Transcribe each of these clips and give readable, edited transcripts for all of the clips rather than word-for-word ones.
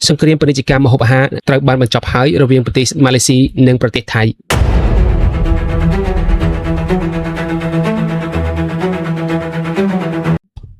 សង្គ្រាមពាណិជ្ជកម្មម្ហូបអាហារត្រូវបានបញ្ចប់ហើយរវាងប្រទេសម៉ាឡេស៊ីនិងប្រទេសថៃ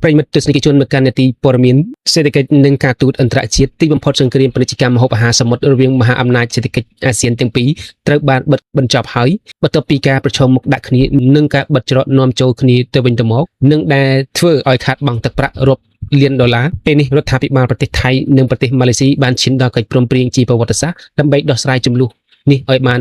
ប្រិមិត្តទស្សនិកជនមកកាន់នាទីព័ត៌មានសេដ្ឋកិច្ចនិងការទូតអន្តរជាតិទីបំផុតសង្គ្រាមពាណិជ្ជកម្មម្ហូបអាហារសមុទ្ររវាងមហាអំណាចសេដ្ឋកិច្ចអាស៊ានទាំងពីរត្រូវបានបិទបញ្ចប់ហើយបន្ទាប់ពីការប្រឈមមុខដាក់គ្នានិងការបិទច្រកនាំចូលគ្នាទៅវិញទៅមកនិងដែលធ្វើឲ្យខាតបង់ទឹកប្រាក់រាប់លានដុល្លារពេលនេះរដ្ឋាភិបាលប្រទេសថៃនិងប្រទេសម៉ាឡេស៊ីបានឈានដល់កិច្ចព្រមព្រៀងជាប្រវត្តិសាស្ត្រដើម្បីដោះស្រាយចំនួននេះឲ្យបាន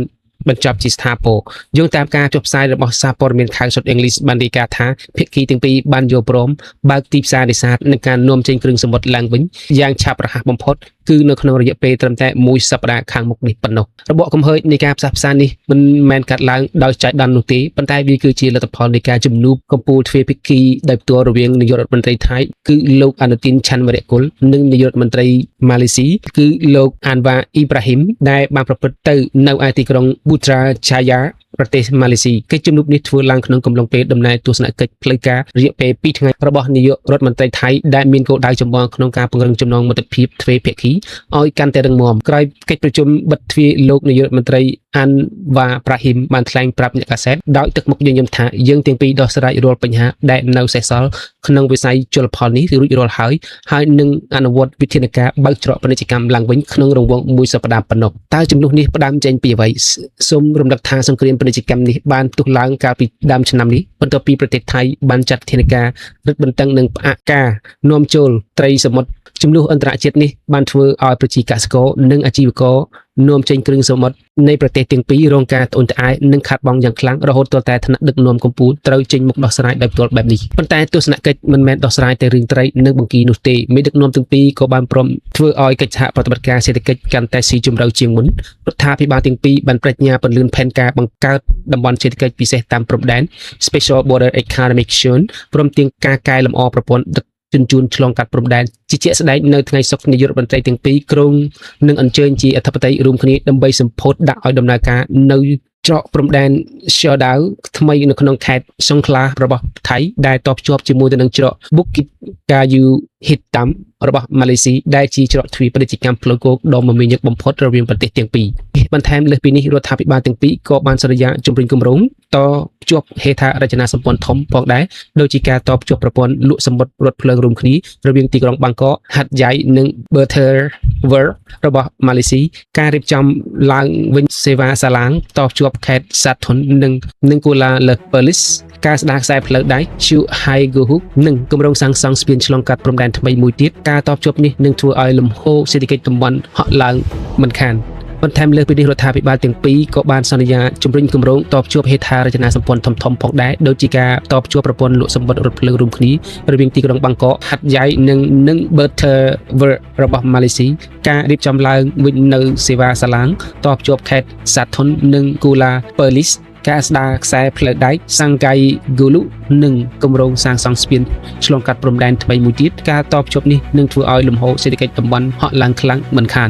បញ្ចប់ជាស្ថាពរយោងតាមការចុះផ្សាយរបស់សារព័ត៌មានខៅសុតអង់គ្លេសបានរាយការណ៍ថាភាគីទាំងពីរបានយល់ព្រមបើកទីផ្សារនេសាទនិងការនាំចេញគ្រឿងសមុទ្រឡើងវិញយ៉ាងឆាប់រហ័សបំផុតគឺនៅក្នុងរយៈពេលត្រឹមតែ1សប្តាហ៍ខាងមុខនេះប៉ុណ្ណោះរបបកំហុសនៃការផ្សះផ្សានេះមិនមែនកាត់ឡើងដោយចៃដន្យនោះទេប៉ុន្តែវាគឺជាលទ្ធផលនៃការជំនួបកម្ពុជាទ្វេភាគីដោយផ្ទាល់រវាងនាយករដ្ឋមន្ត្រីថៃគឺលោកអនុទានឆាន់វរៈគុលនិងនាយករដ្ឋមន្ត្រីម៉ាឡេស៊ីគឺលោកអានវ៉ាអ៊ីប្រាហ៊ីមដែលបានប្រព្រឹត្តទៅនៅឯទីក្រុងប៊ូត្រាឆាយ៉ាប្រទេសម៉ាឡេស៊ីកិច្ចជំនួបនេះធ្វើឡើងក្នុងកំឡុងពេលដំណើរទស្សនកិច្ចផ្លូវការរយៈពេល2ថ្ងៃរបស់នាយករដ្ឋមន្ត្រីថៃដែលមានគោលដៅចម្បងក្នុងការពង្រឹងចំណងមិត្តភាពទ្វេភាគីឲ្យកាន់តែរឹងមាំក្រោយកិច្ចប្រជុំបិទទ្វារលោកនាយករដ្ឋមន្ត្រីអានវ៉ាប្រាហ៊ីមបានថ្លែងប្រាប់អ្នកកាសែតដោយទឹកមុខញញឹមថាយើងទាំងពីរដោះស្រាយរាល់បញ្ហាដែលនៅសេសសល់ក្នុងវិស័យជលផលនេះរួចរាល់ហើយនឹងអនុវត្តវិធានការបើកច្រកពាណិជ្ជកម្មឡើងវិញក្នុងរង្វង់1សប្តាហ៍ប៉ុណ្ណោះតើចំនួននេះផ្ដើមចេញពីអ្វីសូមរំលឹកថាសង្គ្រាមពាណិជ្ជកម្មនេះបានផ្ទុះឡើងកាលពីដើមឆ្នាំនេះបន្ទាប់ពីប្រទេសថៃបានចាត់វិធានការរឹតបន្តឹងនិងផ្អាកការនាំចូលត្រីសមុទ្រចំនួនអន្តរជាតិនេះបានធ្វើឲ្យប្រជាកសិករនិងអាជីវករនាំចេញគ្រឿងសមុទ្រនៃប្រទេសទាំងពីររងការត្អូញត្អែនិងខាតបង់យ៉ាងខ្លាំងរហូតដល់តែថ្នាក់ដឹកនាំកម្ពុជាត្រូវចេញមុខដោះស្រាយដោយផ្ទាល់បែបនេះប៉ុន្តែទស្សនកិច្ចមិនមែនដោះស្រាយតែរឿងត្រីនិងបង្គានោះទេមេដឹកនាំទាំងពីរក៏បានព្រមធ្វើឲ្យកិច្ចសហប្រតិបត្តិការសេដ្ឋកិច្ចកាន់តែស៊ីជម្រៅជាងមុនរដ្ឋាភិបាលទាំងពីរបានប្រាជ្ញាពន្លឿនផែនការបង្កើតតំបន់សេដ្ឋកិច្ចពិសេសតាមព្រំដែន Special Border Economic Zone ព្រមទាំងការកែលម្អប្រព័ន្ធដឹកជញ្ជូនឆ្លងកាត់ព្រំដែនជាជាក់ស្ដែងនៅថ្ងៃសុក្រនាយករដ្ឋមន្ត្រីទាំងពីរក្រុងនឹងអញ្ជើញជាអធិបតីរួមគ្នាដើម្បីសម្ពោធដាក់ឲ្យដំណើរការនៅច្រកព្រំដែនឈើដាវថ្មីនៅក្នុងខេត្តសង្ឃ្លារបស់ថៃដែលតភ្ជាប់ជាមួយទៅនឹងច្រក Bukit Kayu Hitam របស់ម៉ាឡេស៊ីដែលជាច្រកទ្វារពាណិជ្ជកម្មផ្លូវគោកដ៏មមាញឹកបំផុតរវាងប្រទេសទាំងពីរបន្ថែមលើសពីនេះរដ្ឋាភិបាលទាំងពីរក៏បានសន្យាជំរុញគម្រោងតភ្ជាប់ហេដ្ឋារចនាសម្ព័ន្ធធំផងដែរដូចជាការតភ្ជាប់ប្រព័ន្ធលក់សម្បត្តិរថភ្លើងរួមគ្នារវាងទីក្រុងបាងកកហាត់យ៉ៃនិង Butterworth របស់ម៉ាឡេស៊ីការរៀបចំឡើងវិញសេវាសាឡាងតភ្ជាប់ខេត្តសាធុននិងកូឡាលឺប៉ឺលីសការស្ដារខ្សែផ្លូវដែក Chu Hai Gohuk និងគម្រោងសាងសង់ស្ពានឆ្លងកាត់ព្រំដែនថ្មីមួយទៀតការតភ្ជាប់នេះនឹងធ្វើឲ្យលំហូរសេដ្ឋកិច្ចតំបន់ហក់ឡើងមិនខានបន្ថែមលើពីនេះរដ្ឋាភិបាលទាំងពីរក៏បានសន្យាជំរុញគម្រោងតភ្ជាប់ហេដ្ឋារចនាសម្ព័ន្ធធំៗផងដែរដូចជាការតភ្ជាប់ប្រព័ន្ធលក់សម្បត្តិរថភ្លើងរួមគ្នារវាងទីក្រុងបាងកកហាត់យ៉ៃនិង Butterworth របស់ម៉ាឡេស៊ីការរៀបចំឡើងវិញនៅសេវាសាឡាងតភ្ជាប់ខេត្តសាធុននិងគូឡាប៉ឺលីសការស្ដារខ្សែផ្លូវដែកសាំងកៃហ្គូលូនិងគម្រោងសាងសង់ស្ពានឆ្លងកាត់ព្រំដែនថ្មីមួយទៀតការតភ្ជាប់នេះនឹងធ្វើឲ្យលំហូរសេដ្ឋកិច្ចតំបន់ហក់ឡើងខ្លាំងមិនខាន